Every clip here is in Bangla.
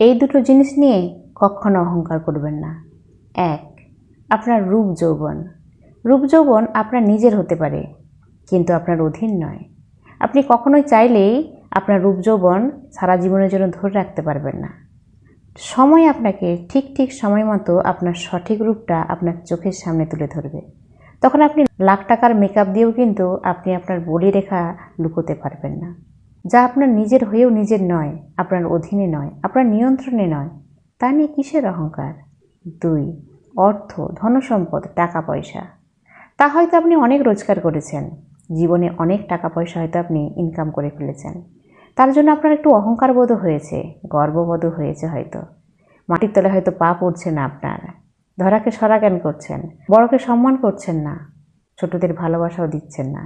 এই দুটো জিনিস নিয়ে কখনো অহংকার করবেন না। এক, আপনার রূপ যৌবন। রূপ যৌবন আপনার নিজের হতে পারে, কিন্তু আপনার অধীন নয়। আপনি কখনোই চাইলেই আপনার রূপ যৌবন সারা জীবনের জন্য ধরে রাখতে পারবেন না। সময় আপনাকে ঠিক ঠিক সময় মতো আপনার সঠিক রূপটা আপনার চোখের সামনে তুলে ধরবে। তখন আপনি লাখ টাকার মেকআপ দিয়েও কিন্তু আপনি আপনার বলিরেখা লুকোতে পারবেন না। যা আপনার নিজের হয়েও নিজের নয়, আপনার অধীনে নয়, আপনার নিয়ন্ত্রণে নয়, তা নিয়ে কিসের অহংকার? দুই, অর্থ, ধনসম্পদ, টাকা পয়সা। তা হয়তো আপনি অনেক রোজগার করেছেন, জীবনে অনেক টাকা পয়সা হয়তো আপনি ইনকাম করে ফেলেছেন। তার জন্য আপনার একটু অহংকার বোধ হয়েছে, গর্ববোধ হয়েছে। হয়তো মাটির তলে হয়তো পা পড়ছে না আপনার, ধরাকে সরা জ্ঞান করছেন, বড়কে সম্মান করছেন না, ছোটদের ভালোবাসাও দিচ্ছেন না।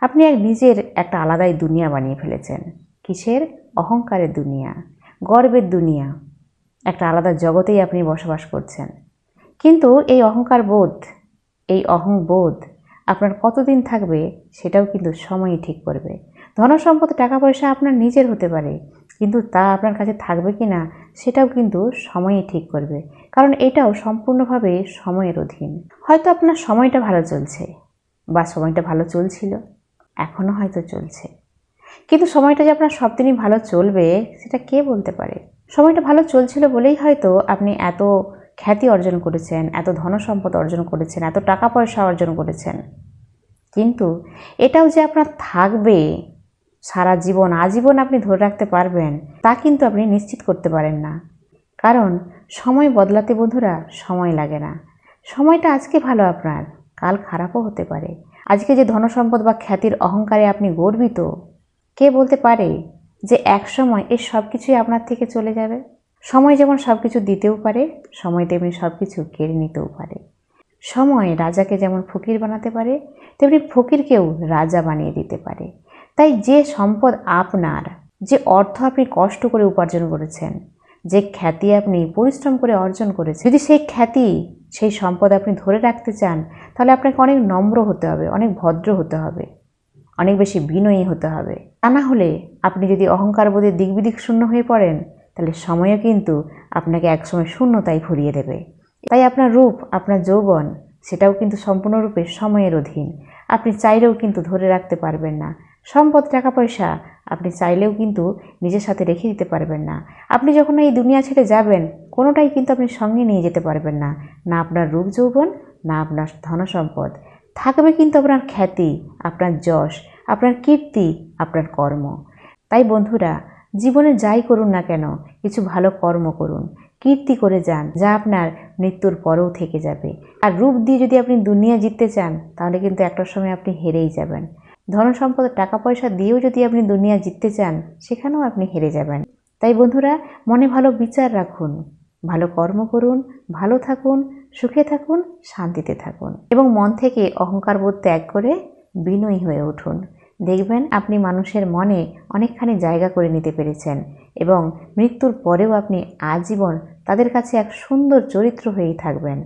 আপনি নিজের একটা আলাদাই দুনিয়া বানিয়ে ফেলেছেন। কিসের? অহংকারের দুনিয়া, গর্বের দুনিয়া। একটা আলাদা জগতেই আপনি বসবাস করছেন। কিন্তু এই অহংকার বোধ, এই অহংবোধ আপনার কতদিন থাকবে সেটাও কিন্তু সময়ই ঠিক করবে। ধনসম্পদ, টাকা পয়সা আপনার নিজের হতে পারে, কিন্তু তা আপনার কাছে থাকবে কি না সেটাও কিন্তু সময়ই ঠিক করবে। কারণ এটাও সম্পূর্ণভাবে সময়ের অধীন। হয়তো আপনার সময়টা ভালো চলছে, বা সময়টা ভালো চলছিল, এখনও হয়তো চলছে, কিন্তু সময়টা যে আপনার সব দিনই ভালো চলবে সেটা কে বলতে পারে? সময়টা ভালো চলছিল বলেই হয়তো আপনি এত খ্যাতি অর্জন করেছেন, এত ধনসম্পদ অর্জন করেছেন, এত টাকা পয়সা অর্জন করেছেন। কিন্তু এটাও যে আপনার থাকবে সারা জীবন, আজীবন আপনি ধরে রাখতে পারবেন, তা কিন্তু আপনি নিশ্চিত করতে পারেন না। কারণ সময় বদলাতে বন্ধুরা সময় লাগে না। সময়টা আজকে ভালো আপনার, কাল খারাপও হতে পারে। আজকে যে ধনসম্পদ বা খ্যাতির অহংকারে আপনি গর্বিত, কে বলতে পারে যে এক সময় এই সব কিছুই আপনার থেকে চলে যাবে? সময় যেমন সব কিছু দিতেও পারে, সময় তেমনি সব কিছু কেড়ে নিতেও পারে। সময় রাজাকে যেমন ফকির বানাতে পারে, তেমনি ফকিরকেও রাজা বানিয়ে দিতে পারে। তাই যে সম্পদ আপনার, যে অর্থ আপনি কষ্ট করে উপার্জন করেছেন, যে খ্যাতি আপনি পরিশ্রম করে অর্জন করেছেন, যদি সেই খ্যাতি, সেই সম্পদ আপনি ধরে রাখতে চান, তাহলে আপনাকে অনেক নম্র হতে হবে, অনেক ভদ্র হতে হবে, অনেক বেশি বিনয়ী হতে হবে। তা না হলে আপনি যদি অহংকার বোধে দিকবিদিক শূন্য হয়ে পড়েন, তাহলে সময়ও কিন্তু আপনাকে একসময় শূন্যতায় ভরিয়ে দেবে। তাই আপনার রূপ, আপনার যৌবন, সেটাও কিন্তু সম্পূর্ণরূপে সময়ের অধীন। আপনি চাইলেও কিন্তু ধরে রাখতে পারবেন না। সম্পদ, টাকা পয়সা আপনি চাইলেও কিন্তু নিজের সাথে রেখে দিতে পারবেন না। আপনি যখন এই দুনিয়া ছেড়ে যাবেন, কোনোটাই কিন্তু আপনি সঙ্গে নিয়ে যেতে পারবেন না। না আপনার রূপ যৌবন, না আপনার ধনসম্পদ। থাকবে কিন্তু আপনার খ্যাতি, আপনার যশ, আপনার কীর্তি, আপনার কর্ম। তাই বন্ধুরা, জীবনে যাই করুন না কেন, কিছু ভালো কর্ম করুন, কীর্তি করে যান, যা আপনার মৃত্যুর পরেও থেকে যাবে। আর রূপ দিয়ে যদি আপনি দুনিয়া জিততে চান, তাহলে কিন্তু একটা সময় আপনি হেরেই যাবেন। ধনসম্পদ, টাকা পয়সা দিয়েও যদি আপনি দুনিয়া জিততে চান, সেখানেও আপনি হেরে যাবেন। তাই বন্ধুরা, মনে ভালো বিচার রাখুন, ভালো কর্ম করুন, ভালো থাকুন, সুখে থাকুন, শান্তিতে থাকুন, এবং মন থেকে অহংকার বোধ ত্যাগ করে বিনয়ী হয়ে উঠুন। দেখবেন আপনি মানুষের মনে অনেকখানি জায়গা করে নিতে পেরেছেন, এবং মৃত্যুর পরেও আপনি আজীবন তাদের কাছে এক সুন্দর চরিত্র হয়েই থাকবেন।